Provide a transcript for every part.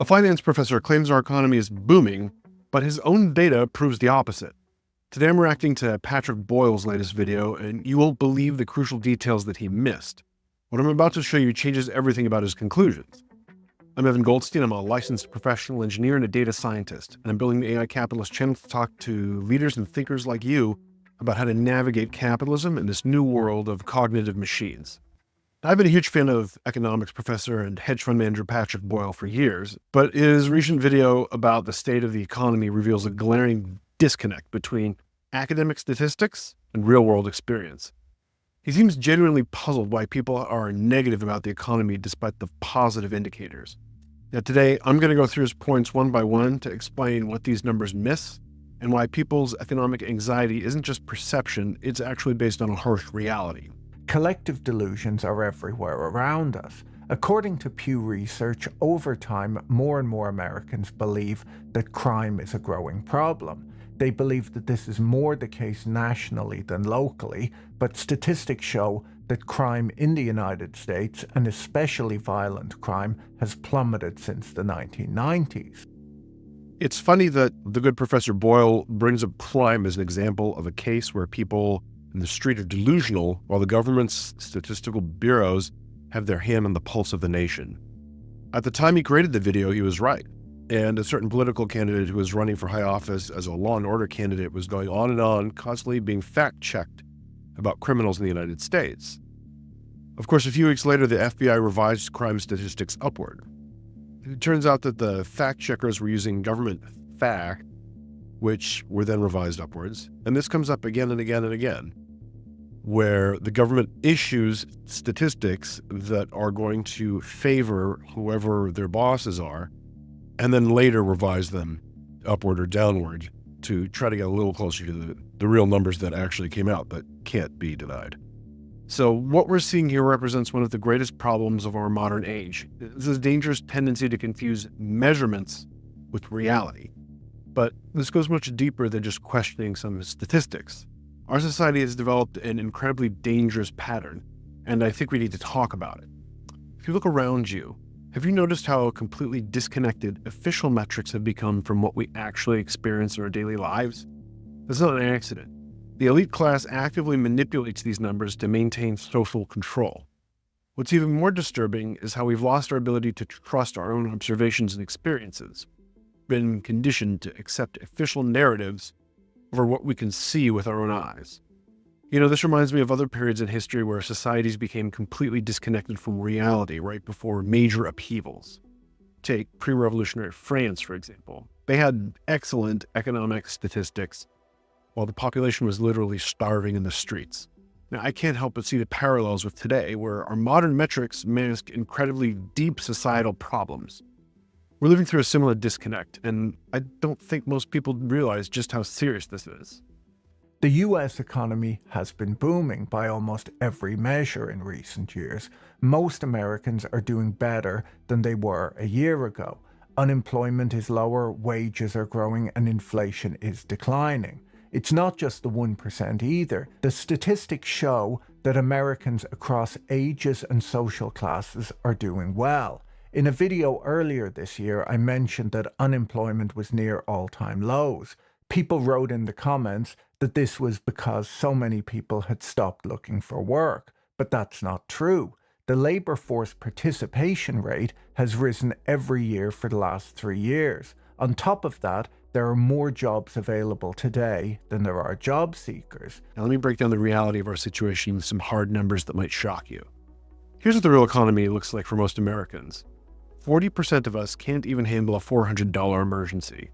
A finance professor claims our economy is booming, but his own data proves the opposite. Today I'm reacting to Patrick Boyle's latest video, and you won't believe the crucial details that he missed. What I'm about to show you changes everything about his conclusions. I'm Evan Goldstein. I'm a licensed professional engineer and a data scientist, and I'm building the AI Capitalist channel to talk to leaders and thinkers like you about how to navigate capitalism in this new world of cognitive machines. I've been a huge fan of economics professor and hedge fund manager Patrick Boyle for years, but his recent video about the state of the economy reveals a glaring disconnect between academic statistics and real-world experience. He seems genuinely puzzled why people are negative about the economy despite the positive indicators. Now today, I'm going to go through his points one by one to explain what these numbers miss and why people's economic anxiety isn't just perception, it's actually based on a harsh reality. Collective delusions are everywhere around us. According to Pew Research, over time, more and more Americans believe that crime is a growing problem. They believe that this is more the case nationally than locally, but statistics show that crime in the United States, and especially violent crime, has plummeted since the 1990s. It's funny that the good Professor Boyle brings up crime as an example of a case where people in the street are delusional, while the government's statistical bureaus have their hand on the pulse of the nation. At the time he created the video, he was right. And a certain political candidate who was running for high office as a law and order candidate was going on and on, constantly being fact-checked about criminals in the United States. Of course, a few weeks later, the FBI revised crime statistics upward. It turns out that the fact-checkers were using government fact, which were then revised upwards. And this comes up again and again and again, where the government issues statistics that are going to favor whoever their bosses are, and then later revise them upward or downward to try to get a little closer to the real numbers that actually came out that can't be denied. So what we're seeing here represents one of the greatest problems of our modern age. This is a dangerous tendency to confuse measurements with reality. But this goes much deeper than just questioning some statistics. Our society has developed an incredibly dangerous pattern, and I think we need to talk about it. If you look around you, have you noticed how completely disconnected official metrics have become from what we actually experience in our daily lives? That's not an accident. The elite class actively manipulates these numbers to maintain social control. What's even more disturbing is how we've lost our ability to trust our own observations and experiences. Been conditioned to accept official narratives over what we can see with our own eyes. You know, this reminds me of other periods in history where societies became completely disconnected from reality right before major upheavals. Take pre-revolutionary France, for example. They had excellent economic statistics while the population was literally starving in the streets. Now, I can't help but see the parallels with today, where our modern metrics mask incredibly deep societal problems. We're living through a similar disconnect, and I don't think most people realize just how serious this is. The US economy has been booming by almost every measure in recent years. Most Americans are doing better than they were a year ago. Unemployment is lower, wages are growing, and inflation is declining. It's not just the 1% either. The statistics show that Americans across ages and social classes are doing well. In a video earlier this year, I mentioned that unemployment was near all-time lows. People wrote in the comments that this was because so many people had stopped looking for work, but that's not true. The labor force participation rate has risen every year for the last 3 years. On top of that, there are more jobs available today than there are job seekers. Now let me break down the reality of our situation with some hard numbers that might shock you. Here's what the real economy looks like for most Americans. 40% of us can't even handle a $400 emergency.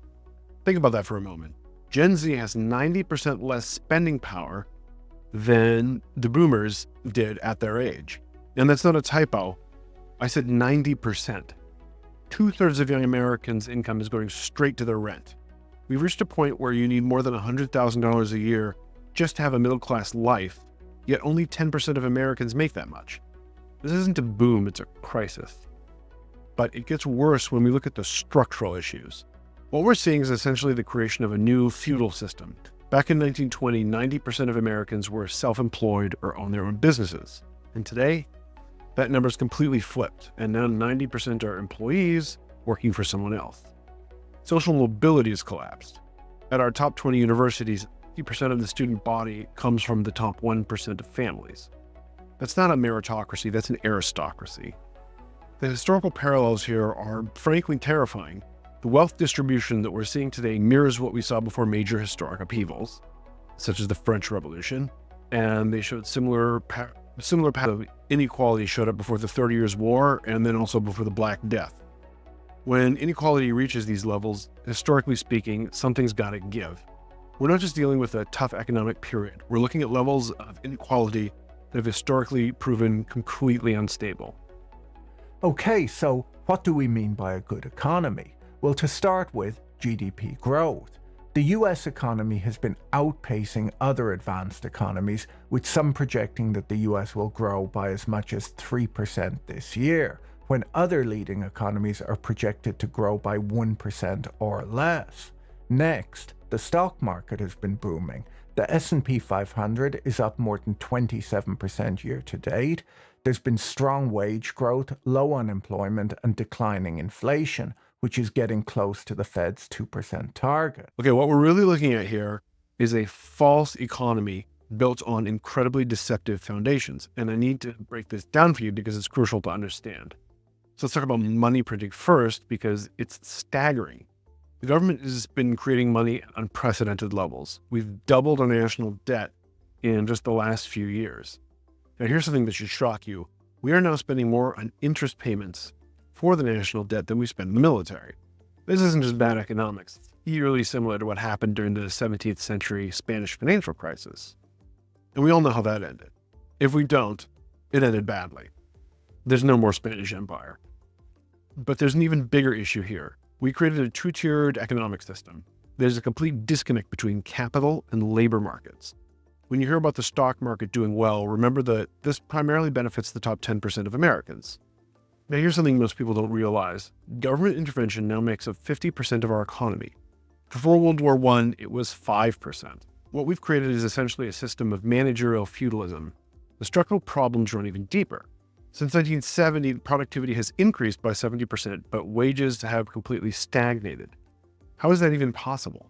Think about that for a moment. Gen Z has 90% less spending power than the boomers did at their age. And that's not a typo. I said 90%. 2/3 of young Americans' income is going straight to their rent. We've reached a point where you need more than $100,000 a year just to have a middle-class life, yet only 10% of Americans make that much. This isn't a boom, it's a crisis. But it gets worse when we look at the structural issues. What we're seeing is essentially the creation of a new feudal system. Back in 1920, 90% of Americans were self-employed or owned their own businesses. And today, that number's completely flipped, and now 90% are employees working for someone else. Social mobility has collapsed. At our top 20 universities, 50% of the student body comes from the top 1% of families. That's not a meritocracy, that's an aristocracy. The historical parallels here are frankly terrifying. The wealth distribution that we're seeing today mirrors what we saw before major historic upheavals, such as the French Revolution, and they showed similar paths of inequality showed up before the 30 Years' War and then also before the Black Death. When inequality reaches these levels, historically speaking, something's got to give. We're not just dealing with a tough economic period. We're looking at levels of inequality that have historically proven completely unstable. Okay, so what do we mean by a good economy? Well, to start with, GDP growth. The US economy has been outpacing other advanced economies, with some projecting that the US will grow by as much as 3% this year, when other leading economies are projected to grow by 1% or less. Next, the stock market has been booming. The S&P 500 is up more than 27% year to date. There's been strong wage growth, low unemployment, and declining inflation, which is getting close to the Fed's 2% target. Okay, what we're really looking at here is a false economy built on incredibly deceptive foundations. And I need to break this down for you because it's crucial to understand. So let's talk about money printing first, because it's staggering. The government has been creating money at unprecedented levels. We've doubled our national debt in just the last few years. Now, here's something that should shock you. We are now spending more on interest payments for the national debt than we spend in the military. This isn't just bad economics. It's eerily similar to what happened during the 17th century Spanish financial crisis. And we all know how that ended. If we don't, it ended badly. There's no more Spanish Empire. But there's an even bigger issue here. We created a two-tiered economic system. There's a complete disconnect between capital and labor markets. When you hear about the stock market doing well, remember that this primarily benefits the top 10% of Americans. Now, here's something most people don't realize. Government intervention now makes up 50% of our economy. Before World War I, it was 5%. What we've created is essentially a system of managerial feudalism. The structural problems run even deeper. Since 1970, productivity has increased by 70%, but wages have completely stagnated. How is that even possible?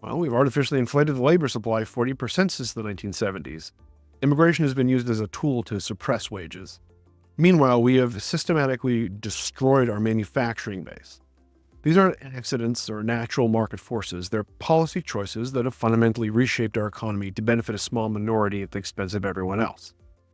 Well, we've artificially inflated the labor supply 40% since the 1970s. Immigration has been used as a tool to suppress wages. Meanwhile, we have systematically destroyed our manufacturing base. These aren't accidents or natural market forces. They're policy choices that have fundamentally reshaped our economy to benefit a small minority at the expense of everyone else.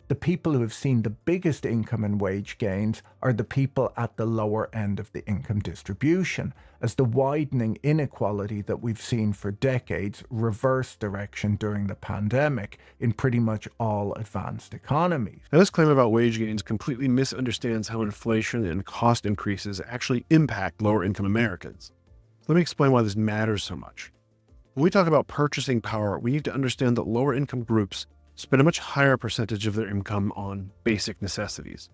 The people who have seen the biggest income and wage gains are the people at the lower end of the income distribution, as the widening inequality that we've seen for decades reversed direction during the pandemic in pretty much all advanced economies. Now, this claim about wage gains completely misunderstands how inflation and cost increases actually impact lower income Americans. Let me explain why this matters so much. When we talk about purchasing power, we need to understand that lower income groups spend a much higher percentage of their income on basic necessities.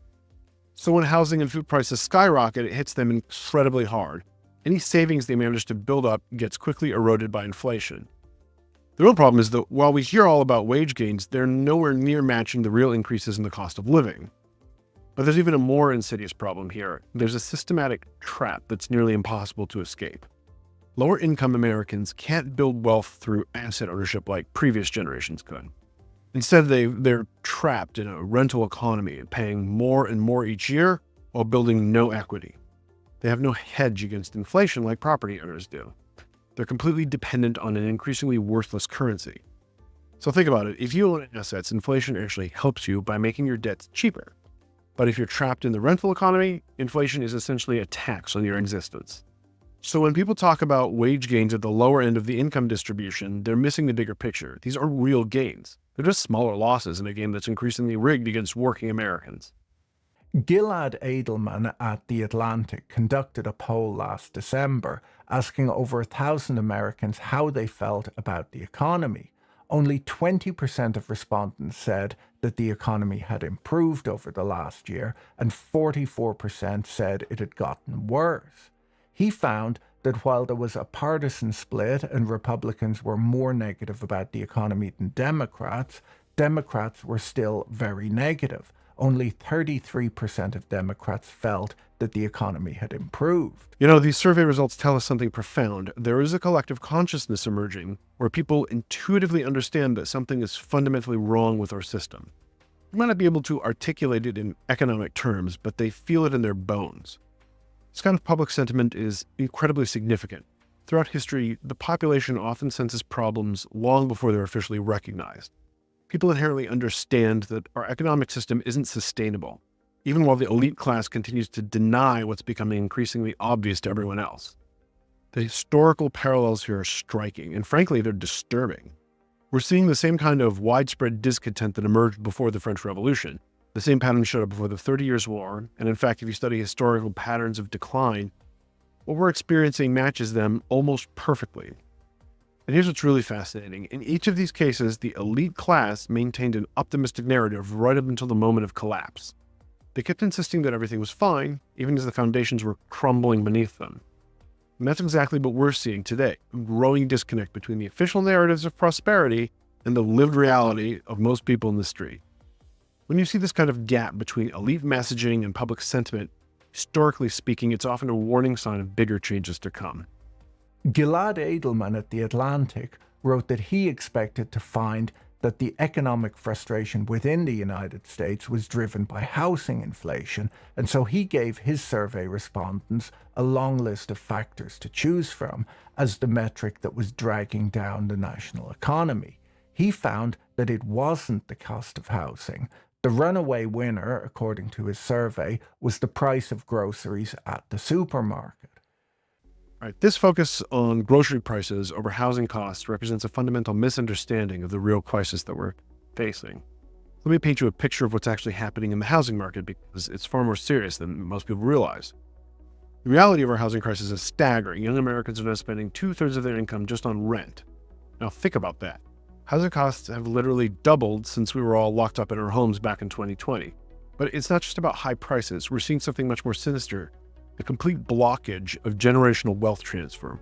So when housing and food prices skyrocket, it hits them incredibly hard. Any savings they manage to build up gets quickly eroded by inflation. The real problem is that while we hear all about wage gains, they're nowhere near matching the real increases in the cost of living. But there's even a more insidious problem here. There's a systematic trap that's nearly impossible to escape. Lower income Americans can't build wealth through asset ownership like previous generations could. Instead, they're trapped in a rental economy, paying more and more each year while building no equity. They have no hedge against inflation like property owners do. They're completely dependent on an increasingly worthless currency. So think about it. If you own assets, inflation actually helps you by making your debts cheaper. But if you're trapped in the rental economy, inflation is essentially a tax on your existence. So when people talk about wage gains at the lower end of the income distribution, they're missing the bigger picture. These aren't real gains. They're just smaller losses in a game that's increasingly rigged against working Americans. Gilad Edelman at The Atlantic conducted a poll last December asking over 1,000 Americans how they felt about the economy. Only 20% of respondents said that the economy had improved over the last year, and 44% said it had gotten worse. He found that while there was a partisan split and Republicans were more negative about the economy than Democrats, Democrats were still very negative. Only 33% of Democrats felt that the economy had improved. These survey results tell us something profound. There is a collective consciousness emerging where people intuitively understand that something is fundamentally wrong with our system. They might not be able to articulate it in economic terms, but they feel it in their bones. This kind of public sentiment is incredibly significant. Throughout history, the population often senses problems long before they're officially recognized. People inherently understand that our economic system isn't sustainable, even while the elite class continues to deny what's becoming increasingly obvious to everyone else. The historical parallels here are striking, and frankly, they're disturbing. We're seeing the same kind of widespread discontent that emerged before the French Revolution. The same pattern showed up before the 30 Years' War, and in fact, if you study historical patterns of decline, what we're experiencing matches them almost perfectly. And here's what's really fascinating. In each of these cases, the elite class maintained an optimistic narrative right up until the moment of collapse. They kept insisting that everything was fine, even as the foundations were crumbling beneath them. And that's exactly what we're seeing today, a growing disconnect between the official narratives of prosperity and the lived reality of most people in the street. When you see this kind of gap between elite messaging and public sentiment, historically speaking, it's often a warning sign of bigger changes to come. Gilad Edelman at The Atlantic wrote that he expected to find that the economic frustration within the United States was driven by housing inflation, and so he gave his survey respondents a long list of factors to choose from as the metric that was dragging down the national economy. He found that it wasn't the cost of housing. The runaway winner, according to his survey, was the price of groceries at the supermarket. Right. This focus on grocery prices over housing costs represents a fundamental misunderstanding of the real crisis that we're facing. Let me paint you a picture of what's actually happening in the housing market, because it's far more serious than most people realize. The reality of our housing crisis is staggering. Young Americans are now spending 2/3 of their income just on rent. Now think about that. Housing costs have literally doubled since we were all locked up in our homes back in 2020. But it's not just about high prices. We're seeing something much more sinister. The complete blockage of generational wealth transfer.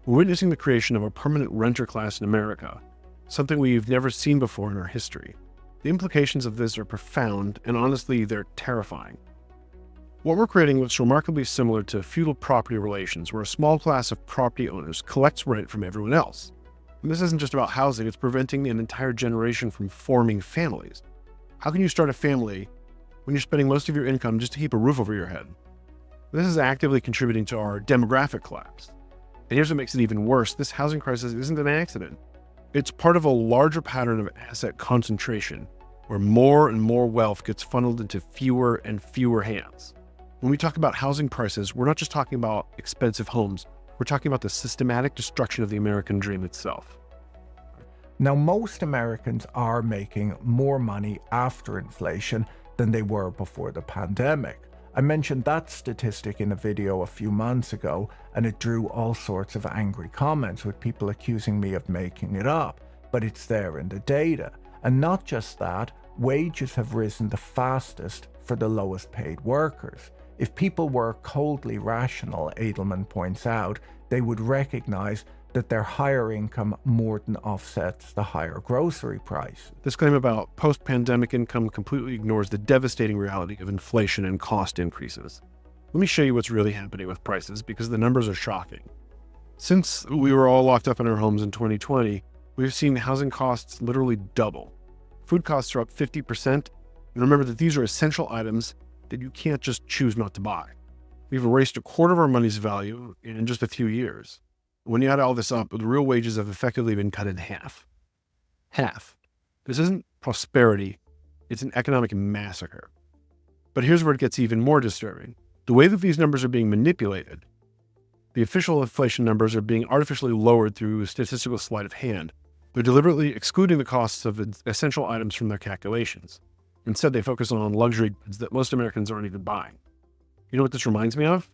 We're witnessing the creation of a permanent renter class in America, something we've never seen before in our history. The implications of this are profound, and honestly, they're terrifying. What we're creating looks remarkably similar to feudal property relations, where a small class of property owners collects rent from everyone else. And this isn't just about housing, it's preventing an entire generation from forming families. How can you start a family when you're spending most of your income just to keep a roof over your head? This is actively contributing to our demographic collapse. And here's what makes it even worse. This housing crisis isn't an accident. It's part of a larger pattern of asset concentration, where more and more wealth gets funneled into fewer and fewer hands. When we talk about housing prices, we're not just talking about expensive homes. We're talking about the systematic destruction of the American dream itself. Now, most Americans are making more money after inflation than they were before the pandemic. I mentioned that statistic in a video a few months ago, and it drew all sorts of angry comments, with people accusing me of making it up. But it's there in the data. And not just that, wages have risen the fastest for the lowest paid workers. If people were coldly rational, Edelman points out, they would recognize that their higher income more than offsets the higher grocery price. This claim about post-pandemic income completely ignores the devastating reality of inflation and cost increases. Let me show you what's really happening with prices, because the numbers are shocking. Since we were all locked up in our homes in 2020, we've seen housing costs literally double. Food costs are up 50%, and remember that these are essential items that you can't just choose not to buy. We've erased a quarter of our money's value in just a few years. When you add all this up, the real wages have effectively been cut in half. Half. This isn't prosperity, it's an economic massacre. But here's where it gets even more disturbing. The way that these numbers are being manipulated, the official inflation numbers are being artificially lowered through statistical sleight of hand. They're deliberately excluding the costs of essential items from their calculations. Instead, they focus on luxury goods that most Americans aren't even buying. You know what this reminds me of?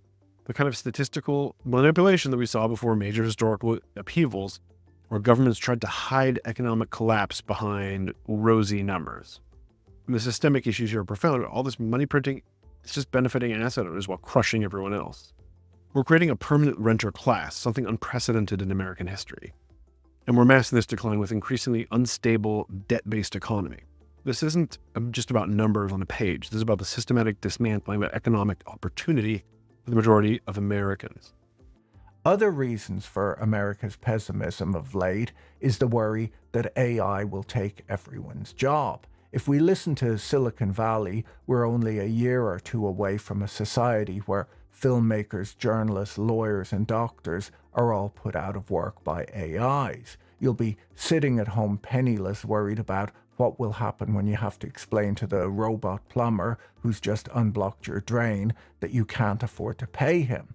The kind of statistical manipulation that we saw before major historical upheavals, where governments tried to hide economic collapse behind rosy numbers. And the systemic issues here are profound. All this money printing, it's just benefiting asset owners while crushing everyone else. We're creating a permanent renter class, something unprecedented in American history. And we're masking this decline with increasingly unstable, debt-based economy. This isn't just about numbers on a page. This is about the systematic dismantling of economic opportunity for the majority of Americans. Other reasons for America's pessimism of late is the worry that AI will take everyone's job. If we listen to Silicon Valley, we're only a year or two away from a society where filmmakers, journalists, lawyers, and doctors are all put out of work by AIs. You'll be sitting at home penniless, worried about what will happen when you have to explain to the robot plumber who's just unblocked your drain that you can't afford to pay him.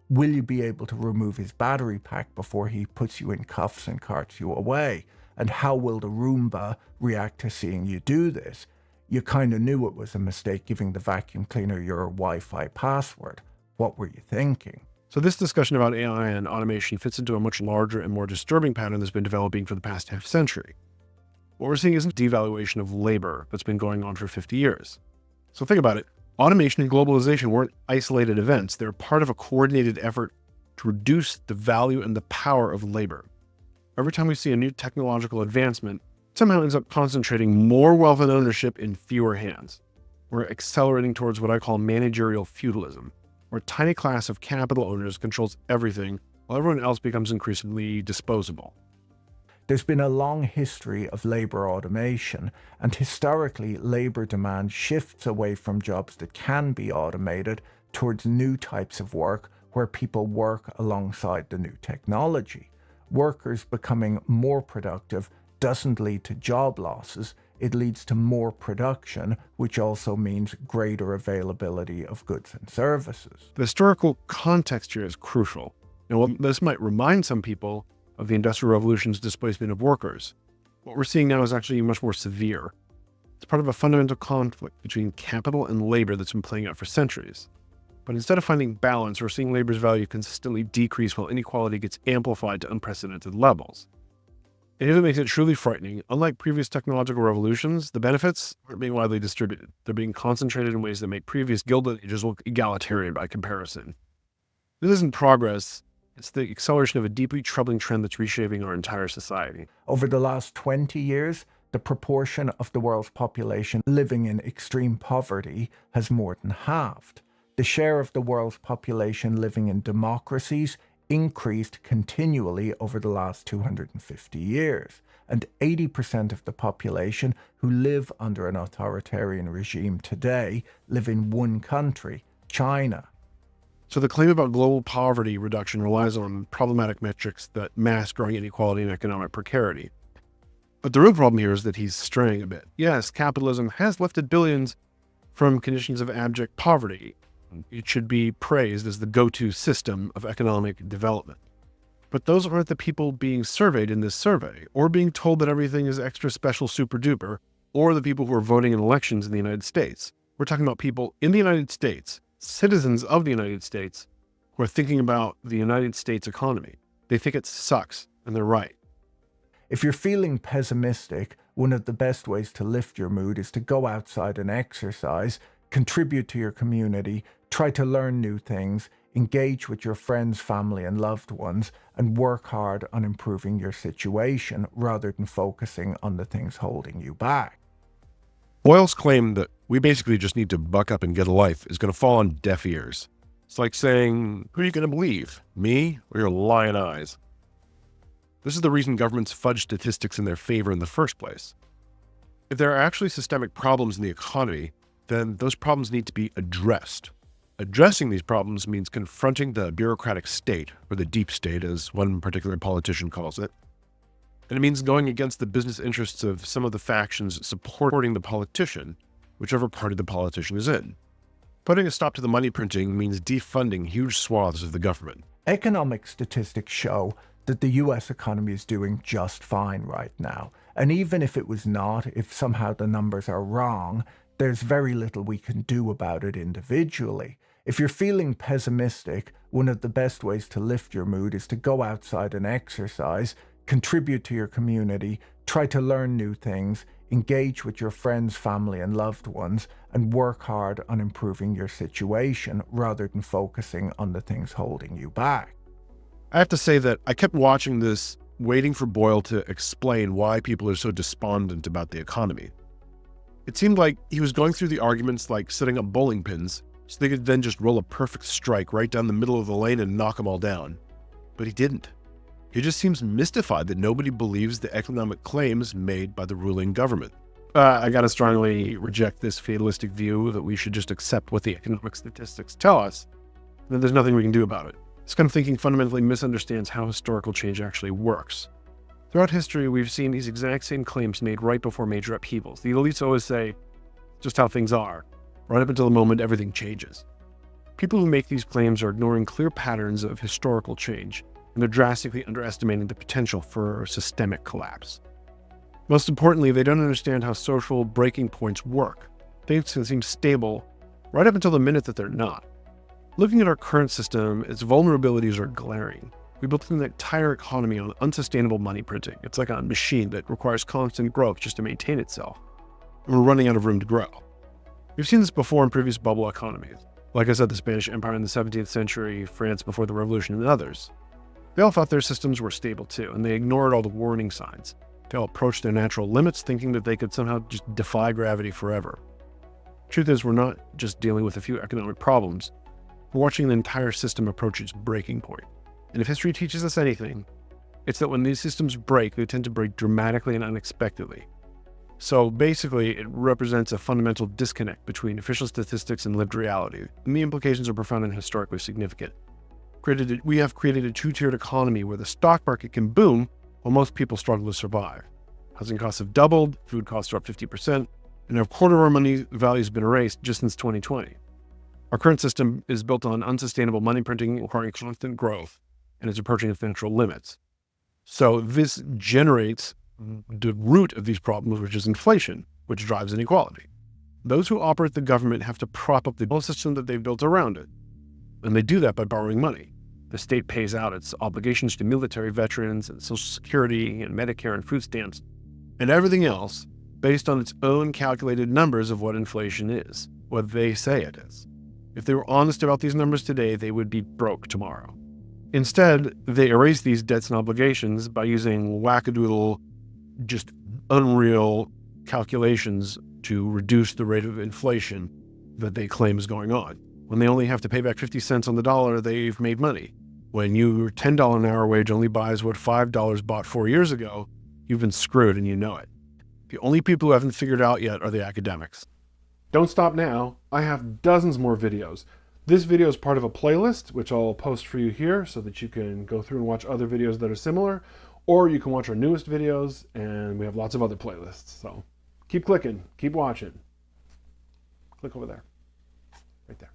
Will you be able to remove his battery pack before he puts you in cuffs and carts you away? And how will the Roomba react to seeing you do this? You kind of knew it was a mistake giving the vacuum cleaner your Wi-Fi password. What were you thinking? So this discussion about AI and automation fits into a much larger and more disturbing pattern that's been developing for the past half century. What we're seeing isn't devaluation of labor that's been going on for 50 years. So think about it. Automation and globalization weren't isolated events. They're part of a coordinated effort to reduce the value and the power of labor. Every time we see a new technological advancement, it somehow ends up concentrating more wealth and ownership in fewer hands. We're accelerating towards what I call managerial feudalism, where a tiny class of capital owners controls everything while everyone else becomes increasingly disposable. There's been a long history of labor automation, and historically, labor demand shifts away from jobs that can be automated towards new types of work where people work alongside the new technology. Workers becoming more productive doesn't lead to job losses, it leads to more production, which also means greater availability of goods and services. The historical context here is crucial. And while this might remind some people of the Industrial Revolution's displacement of workers, what we're seeing now is actually much more severe. It's part of a fundamental conflict between capital and labor that's been playing out for centuries. But instead of finding balance, we're seeing labor's value consistently decrease while inequality gets amplified to unprecedented levels. And here's what makes it truly frightening. Unlike previous technological revolutions, the benefits aren't being widely distributed. They're being concentrated in ways that make previous Gilded Ages look egalitarian by comparison. This isn't progress. It's the acceleration of a deeply troubling trend that's reshaping our entire society. Over the last 20 years, the proportion of the world's population living in extreme poverty has more than halved. The share of the world's population living in democracies increased continually over the last 250 years, and 80% of the population who live under an authoritarian regime today live in one country, China. So the claim about global poverty reduction relies on problematic metrics that mask growing inequality and economic precarity. But the real problem here is that he's straying a bit. Yes, capitalism has lifted billions from conditions of abject poverty. It should be praised as the go-to system of economic development. But those aren't the people being surveyed in this survey, or being told that everything is extra special super duper, or the people who are voting in elections in the United States. We're talking about people in the United States, citizens of the United States, who are thinking about the United States economy. They think it sucks, and they're right. If you're feeling pessimistic, one of the best ways to lift your mood is to go outside and exercise, contribute to your community, try to learn new things, engage with your friends, family, and loved ones, and work hard on improving your situation rather than focusing on the things holding you back. Boyle's claim that we basically just need to buck up and get a life is going to fall on deaf ears. It's like saying, who are you going to believe, me or your lying eyes? This is the reason governments fudge statistics in their favor in the first place. If there are actually systemic problems in the economy, then those problems need to be addressed. Addressing these problems means confronting the bureaucratic state, or the deep state as one particular politician calls it. And it means going against the business interests of some of the factions supporting the politician, whichever party the politician is in. Putting a stop to the money printing means defunding huge swaths of the government. Economic statistics show that the US economy is doing just fine right now. And even if it was not, if somehow the numbers are wrong, there's very little we can do about it individually. If you're feeling pessimistic, one of the best ways to lift your mood is to go outside and exercise, contribute to your community, try to learn new things, engage with your friends, family, and loved ones, and work hard on improving your situation rather than focusing on the things holding you back. I have to say that I kept watching this, waiting for Boyle to explain why people are so despondent about the economy. It seemed like he was going through the arguments like setting up bowling pins, so they could then just roll a perfect strike right down the middle of the lane and knock them all down. But he didn't. He just seems mystified that nobody believes the economic claims made by the ruling government. I gotta strongly reject this fatalistic view that we should just accept what the economic statistics tell us, and that there's nothing we can do about it. This kind of thinking fundamentally misunderstands how historical change actually works. Throughout history, we've seen these exact same claims made right before major upheavals. The elites always say, just how things are, right up until the moment everything changes. People who make these claims are ignoring clear patterns of historical change, and they're drastically underestimating the potential for systemic collapse. Most importantly, they don't understand how social breaking points work. Things can seem stable right up until the minute that they're not. Looking at our current system, its vulnerabilities are glaring. We built an entire economy on unsustainable money printing. It's like a machine that requires constant growth just to maintain itself. And we're running out of room to grow. We've seen this before in previous bubble economies. Like I said, the Spanish Empire in the 17th century, France before the Revolution, and others. They all thought their systems were stable too, and they ignored all the warning signs. They all approached their natural limits thinking that they could somehow just defy gravity forever. Truth is, we're not just dealing with a few economic problems. We're watching the entire system approach its breaking point. And if history teaches us anything, it's that when these systems break, they tend to break dramatically and unexpectedly. So basically, it represents a fundamental disconnect between official statistics and lived reality, and the implications are profound and historically significant. We have created a two-tiered economy where the stock market can boom while most people struggle to survive. Housing costs have doubled, food costs are up 50%, and a quarter of our money value has been erased just since 2020. Our current system is built on unsustainable money printing requiring constant growth, and it's approaching its natural limits. So this generates the root of these problems, which is inflation, which drives inequality. Those who operate the government have to prop up the whole system that they've built around it. And they do that by borrowing money. The state pays out its obligations to military veterans and Social Security and Medicare and food stamps and everything else based on its own calculated numbers of what inflation is, what they say it is. If they were honest about these numbers today, they would be broke tomorrow. Instead, they erase these debts and obligations by using wackadoodle, just unreal calculations to reduce the rate of inflation that they claim is going on. When they only have to pay back 50 cents on the dollar, they've made money. When your $10 an hour wage only buys what $5 bought 4 years ago, you've been screwed and you know it. The only people who haven't figured it out yet are the academics. Don't stop now. I have dozens more videos. This video is part of a playlist, which I'll post for you here so that you can go through and watch other videos that are similar, or you can watch our newest videos, and we have lots of other playlists. So keep clicking, keep watching. Click over there, right there.